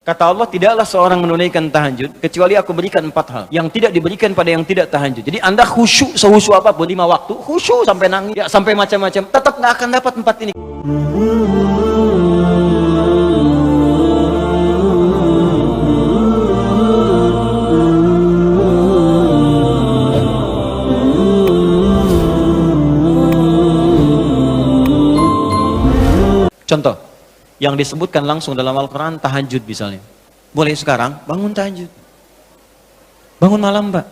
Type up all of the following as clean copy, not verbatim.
Kata Allah, tidaklah seorang menunaikan tahajud kecuali aku berikan 4 hal yang tidak diberikan pada yang tidak tahajud. Jadi Anda khusyuk sehusyuk apapun 5 waktu, khusyuk sampai nangis, ya, sampai macam-macam, tetap nggak akan dapat 4 ini. Contoh yang disebutkan langsung dalam Al-Quran, tahajud misalnya. Boleh sekarang, bangun tahajud. Bangun malam, Pak.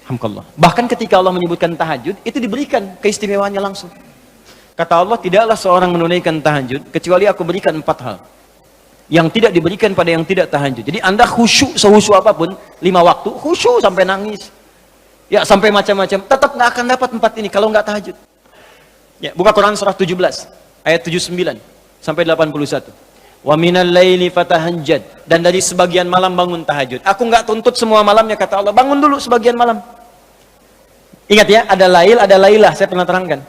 Alhamdulillah. Bahkan ketika Allah menyebutkan tahajud, itu diberikan keistimewaannya langsung. Kata Allah, tidaklah seorang menunaikan tahajud, kecuali aku berikan 4 hal yang tidak diberikan pada yang tidak tahajud. Jadi Anda khusyuk sehusyuk apapun, 5 waktu, khusyuk sampai nangis, ya sampai macam-macam, tetap nggak akan dapat 4 ini kalau nggak tahajud. Ya, buka Quran surah 17. Ayat 79 sampai 81. Wa minal laili fatahajjad, dan dari sebagian malam bangun tahajud. Aku nggak tuntut semua malamnya, kata Allah. Bangun dulu sebagian malam. Ingat ya, ada lail, ada lailah, saya pernah terangkan.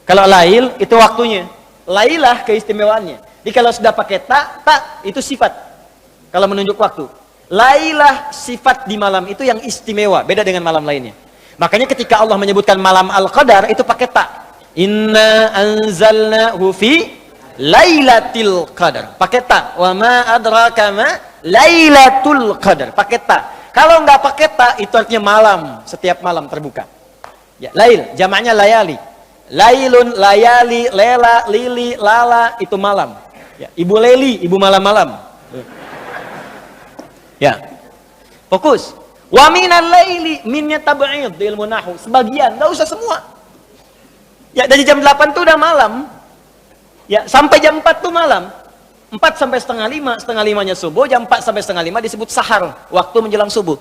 Kalau lail itu waktunya, lailah keistimewaannya. Jadi kalau sudah pakai tak itu sifat. Kalau menunjuk waktu. Lailah sifat di malam itu yang istimewa, beda dengan malam lainnya. Makanya ketika Allah menyebutkan malam Al-Qadar itu pakai tak. Inna anzalnahu fi lailatul qadar. Pakai ta. Wa ma adraka ma lailatul qadar. Pakai ta. Kalau nggak pakai ta, itu artinya malam. Setiap malam terbuka. Ya, lail, jamaknya layali. Lailun, layali, lela, lili, lala, itu malam. Ya, ibu leli, ibu malam-malam. Ya. Fokus. Wa minal laili, minnya tab'id di ilmu nahwu. Sebagian, nggak usah semua. Ya, dari jam 8 tuh udah malam. Ya, sampai jam 4 tuh malam. 4 sampai setengah 5, setengah 5-nya subuh, jam 4 sampai setengah 5 disebut sahar, waktu menjelang subuh.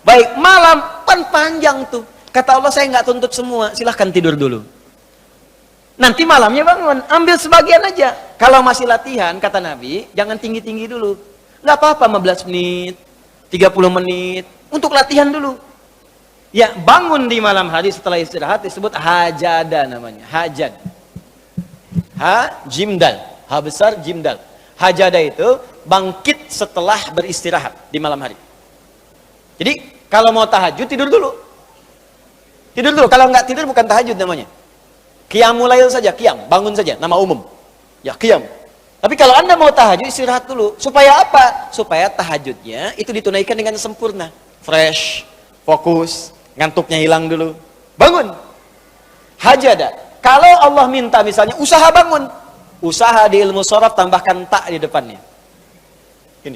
Baik, malam panjang tuh. Kata Allah, saya nggak tuntut semua, silahkan tidur dulu. Nanti malamnya bangun, ambil sebagian aja. Kalau masih latihan, kata Nabi, jangan tinggi-tinggi dulu. Nggak apa-apa 15 menit, 30 menit, untuk latihan dulu. Ya, bangun di malam hari setelah istirahat disebut hajada namanya. Hajad. Ha, jimdal. Ha besar, jimdal. Hajada itu bangkit setelah beristirahat di malam hari. Jadi, kalau mau tahajud, tidur dulu. Tidur dulu. Kalau nggak tidur, bukan tahajud namanya. Qiyamul lail saja, qiyam. Bangun saja, nama umum. Ya, qiyam. Tapi kalau Anda mau tahajud, istirahat dulu. Supaya apa? Supaya tahajudnya itu ditunaikan dengan sempurna. Fresh, fokus. Ngantuknya hilang dulu, bangun. Hajada. Kalau Allah minta misalnya usaha bangun, usaha di ilmu sharaf tambahkan tak di depannya. Ini.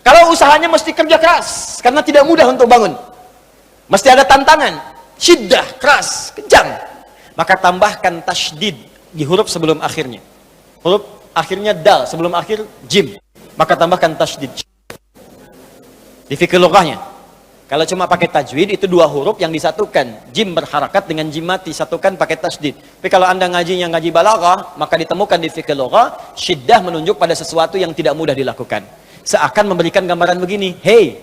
Kalau usahanya mesti kerja keras, karena tidak mudah untuk bangun, mesti ada tantangan, syiddah, keras, kencang, maka tambahkan tasydid di huruf sebelum akhirnya. Huruf akhirnya dal, sebelum akhir jim, maka tambahkan tasydid. Di fikih lughahnya, kalau cuma pakai tajwid, itu 2 huruf yang disatukan. Jim berharakat dengan jim mati, satukan pakai tasdid. Tapi kalau Anda ngajinya ngaji balaghah, maka ditemukan di fikih lughah, syiddah menunjuk pada sesuatu yang tidak mudah dilakukan. Seakan memberikan gambaran begini, hey,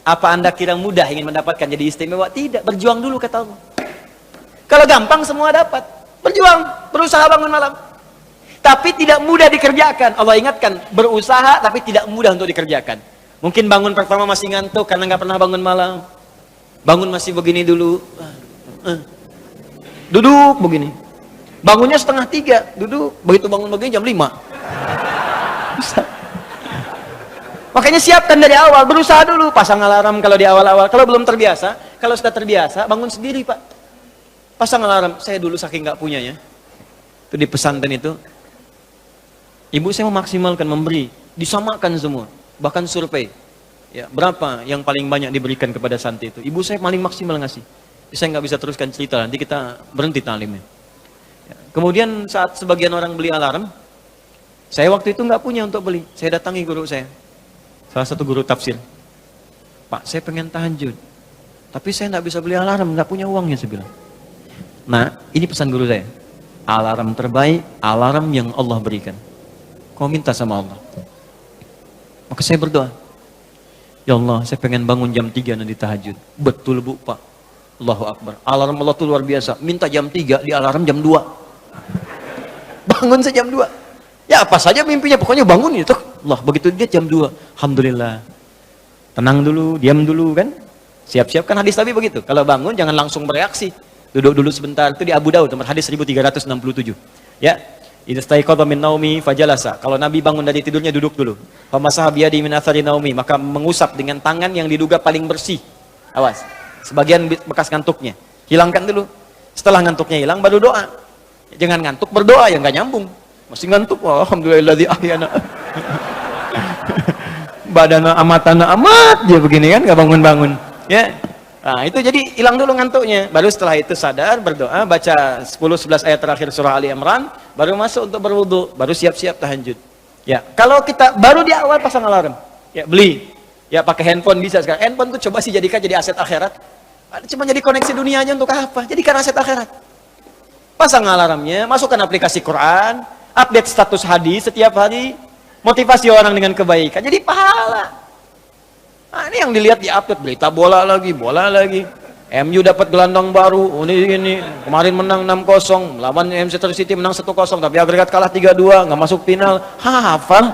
apa Anda kira mudah ingin mendapatkan jadi istimewa? Tidak, berjuang dulu, kata Allah. Kalau gampang semua dapat. Berjuang, berusaha bangun malam. Tapi tidak mudah dikerjakan. Allah ingatkan, berusaha tapi tidak mudah untuk dikerjakan. Mungkin bangun pertama masih ngantuk karena nggak pernah bangun malam. Bangun masih begini dulu. Duduk begini. Bangunnya 2:30, duduk. Begitu bangun begini jam 5. Makanya siapkan dari awal, berusaha dulu. Pasang alarm kalau di awal-awal. Kalau belum terbiasa, kalau sudah terbiasa, bangun sendiri, Pak. Pasang alarm. Saya dulu saking nggak punyanya. Itu di pesantren itu. Ibu saya memaksimalkan, memberi. Disamakan semua. Bahkan survei, ya, berapa yang paling banyak diberikan kepada santri itu? Ibu saya paling maksimal ngasih. Saya nggak bisa teruskan cerita, nanti kita berhenti talimnya. Ya. Kemudian saat sebagian orang beli alarm, saya waktu itu nggak punya untuk beli. Saya datangi guru saya, salah satu guru tafsir. Pak, saya pengen tahajud, tapi saya nggak bisa beli alarm, nggak punya uangnya, saya bilang. Nah, ini pesan guru saya. Alarm terbaik, alarm yang Allah berikan. Kau minta sama Allah. Maka saya berdoa, ya Allah, saya pengen bangun jam 3 nanti tahajud. Betul, Bu, Pak. Allahu Akbar. Alarm Allah itu luar biasa. Minta jam 3, di alarm jam 2. Bangun saya jam 2. Ya apa saja mimpinya, pokoknya bangun itu. Allah, begitu dia jam 2, alhamdulillah. Tenang dulu, diam dulu kan. Siap-siap kan hadis Nabi begitu. Kalau bangun jangan langsung bereaksi. Duduk dulu sebentar. Itu di Abu Daud, nomor hadis 1367. Ya. Idza staiqadha min naumi fajalasa. Kalau Nabi bangun dari tidurnya duduk dulu. Famasaha biyadi min athari naumi, maka mengusap dengan tangan yang diduga paling bersih. Awas. Sebagian bekas ngantuknya. Hilangkan dulu. Setelah ngantuknya hilang baru doa. Jangan ngantuk berdoa yang enggak nyambung. Masih ngantuk, wah, alhamdulillahilladzi ahyana. Badana amatana amat dia begini kan, enggak bangun-bangun. Ya. Nah, itu jadi hilang dulu ngantuknya. Baru setelah itu sadar, berdoa, baca 10-11 ayat terakhir surah Ali Imran, baru masuk untuk berwudu, baru siap-siap tahajud. Ya, kalau kita baru di awal pasang alarm, ya beli. Ya pakai handphone bisa sekarang. Handphone tuh coba sih jadikan jadi aset akhirat. Cuma jadi koneksi dunianya untuk apa? Jadikan aset akhirat. Pasang alarmnya, masukkan aplikasi Quran, update status hadis setiap hari, motivasi orang dengan kebaikan. Jadi pahala. Nah, ini yang dilihat di update berita bola lagi. MU dapat gelandang baru. Ini kemarin menang 6-0, lawan Manchester City menang 1-0, tapi agregat kalah 3-2, nggak masuk final. Hafal.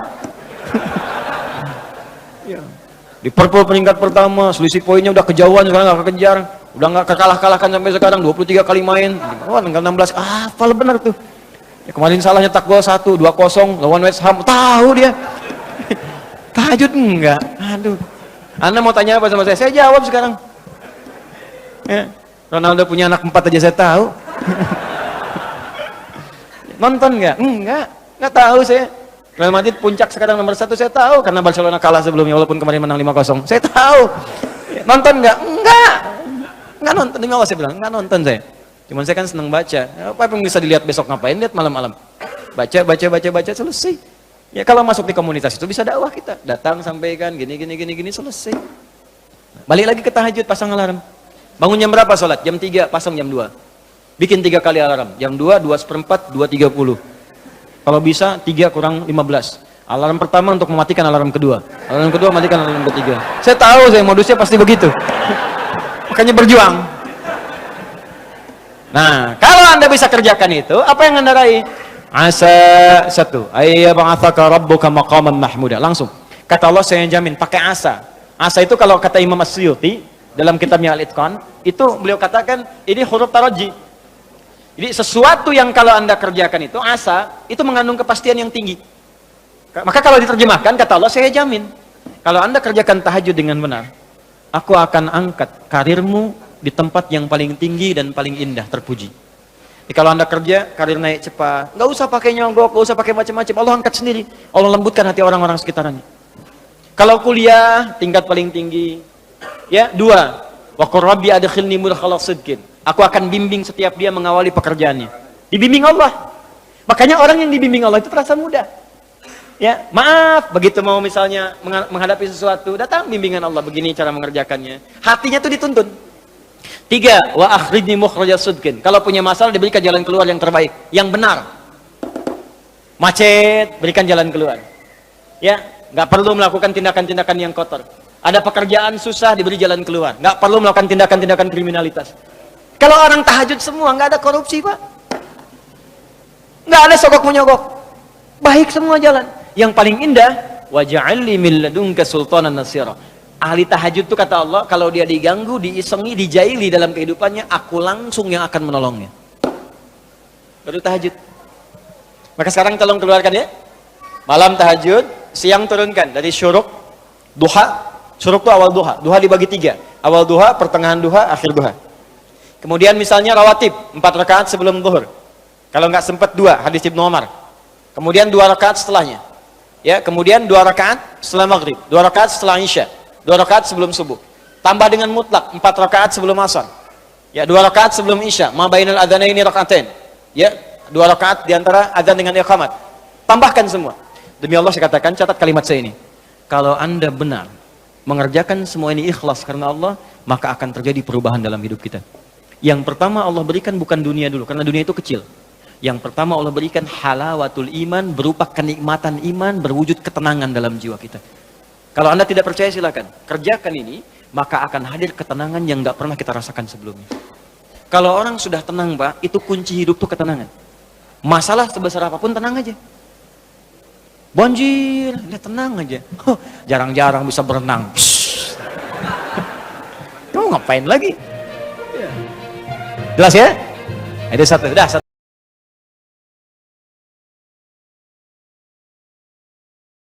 Ya. Liverpool peringkat pertama, selisih poinnya udah kejauhan, sekarang nggak kekejar, udah nggak kalah-kalahkan sampai sekarang, 23 kali main. Oh, tinggal 16. Hafal benar tuh. Ya, kemarin salah nyetak gol 1-2-0 lawan West Ham. Tahu dia. Tahajud enggak? Aduh. Anda mau tanya apa sama saya? Saya jawab sekarang. Ya. Ronaldo punya anak 4 aja saya tahu. Nonton enggak? Enggak tahu saya. Real Madrid puncak sekarang nomor 1 saya tahu karena Barcelona kalah sebelumnya walaupun kemarin menang 5-0. Saya tahu. Nonton enggak? Enggak nonton. Demi Allah saya bilang, enggak nonton saya. Cuman saya kan senang baca. Apa yang bisa dilihat besok ngapain? Lihat malam-malam. Baca selesai. Ya kalau masuk di komunitas itu bisa dakwah kita. Datang sampaikan gini selesai. Balik lagi ke tahajud, pasang alarm. Bangun jam berapa sholat? Jam 3, pasang jam 2. Bikin 3 kali alarm. Jam 2, 2:04, 2:30. Kalau bisa 3 kurang 15. Alarm pertama untuk mematikan alarm kedua. Alarm kedua matikan alarm ketiga. Saya tahu saya modusnya pasti begitu. Makanya berjuang. Nah, kalau Anda bisa kerjakan itu, apa yang Anda raih? Asa 1, ayyab'atsaka rabbuka maqaman mahmuda. Langsung. Kata Allah saya jamin pakai asa. Asa itu kalau kata Imam As-Suyuti dalam kitabnya Al-Itqan, itu beliau katakan ini huruf taraji. Jadi sesuatu yang kalau Anda kerjakan itu asa, itu mengandung kepastian yang tinggi. Maka kalau diterjemahkan kata Allah saya jamin kalau Anda kerjakan tahajud dengan benar, aku akan angkat karirmu di tempat yang paling tinggi dan paling indah, terpuji. Jadi kalau Anda kerja, karir naik cepat, nggak usah pakai nyogok, nggak usah pakai macam-macam, Allah angkat sendiri. Allah lembutkan hati orang-orang sekitarnya. Kalau kuliah, tingkat paling tinggi. Ya, 2, wa qur rabbi adkhilni mudkhala sidqin. Aku akan bimbing setiap dia mengawali pekerjaannya. Dibimbing Allah. Makanya orang yang dibimbing Allah itu terasa mudah. Ya, maaf, begitu mau misalnya menghadapi sesuatu, datang bimbingan Allah, begini cara mengerjakannya. Hatinya tuh dituntun. 3, wa akhrijni mukhrajas sidqin. Kalau punya masalah diberikan jalan keluar yang terbaik, yang benar. Macet, berikan jalan keluar. Ya, nggak perlu melakukan tindakan-tindakan yang kotor. Ada pekerjaan susah diberi jalan keluar. Nggak perlu melakukan tindakan-tindakan kriminalitas. Kalau orang tahajud semua nggak ada korupsi, Pak. Nggak ada sogok menyogok. Baik semua jalan. Yang paling indah, waj'alni min ladunka sultanan nasira. Ahli tahajud itu kata Allah, kalau dia diganggu, diisengi, dijaili dalam kehidupannya, aku langsung yang akan menolongnya. Baru tahajud. Maka sekarang tolong keluarkan ya. Malam tahajud, siang turunkan dari syuruk, duha. Syuruk itu awal duha. Duha dibagi 3. Awal duha, pertengahan duha, akhir duha. Kemudian misalnya rawatib, 4 rakaat sebelum zuhur. Kalau nggak sempat 2, hadis Ibnu Umar. Kemudian 2 rakaat setelahnya. Ya, kemudian 2 rakaat setelah maghrib, 2 rakaat setelah isya. 2 rakaat sebelum subuh. Tambah dengan mutlak 4 rakaat sebelum asar. Ya, 2 rakaat sebelum isya. Ma bainal adzanaini rakaatain. Ya, 2 rakaat di antara adzan dengan iqamat. Tambahkan semua. Demi Allah saya katakan, catat kalimat saya ini. Kalau Anda benar mengerjakan semua ini ikhlas karena Allah, maka akan terjadi perubahan dalam hidup kita. Yang pertama Allah berikan bukan dunia dulu, karena dunia itu kecil. Yang pertama Allah berikan halawatul iman, berupa kenikmatan iman, berwujud ketenangan dalam jiwa kita. Kalau Anda tidak percaya silakan, kerjakan ini, maka akan hadir ketenangan yang nggak pernah kita rasakan sebelumnya. Kalau orang sudah tenang, Pak, itu kunci hidup tuh ketenangan. Masalah sebesar apapun tenang aja. Banjir, lihat tenang aja. Jarang-jarang bisa berenang. Kamu ngapain lagi? Jelas ya? Ada satu, udah satu.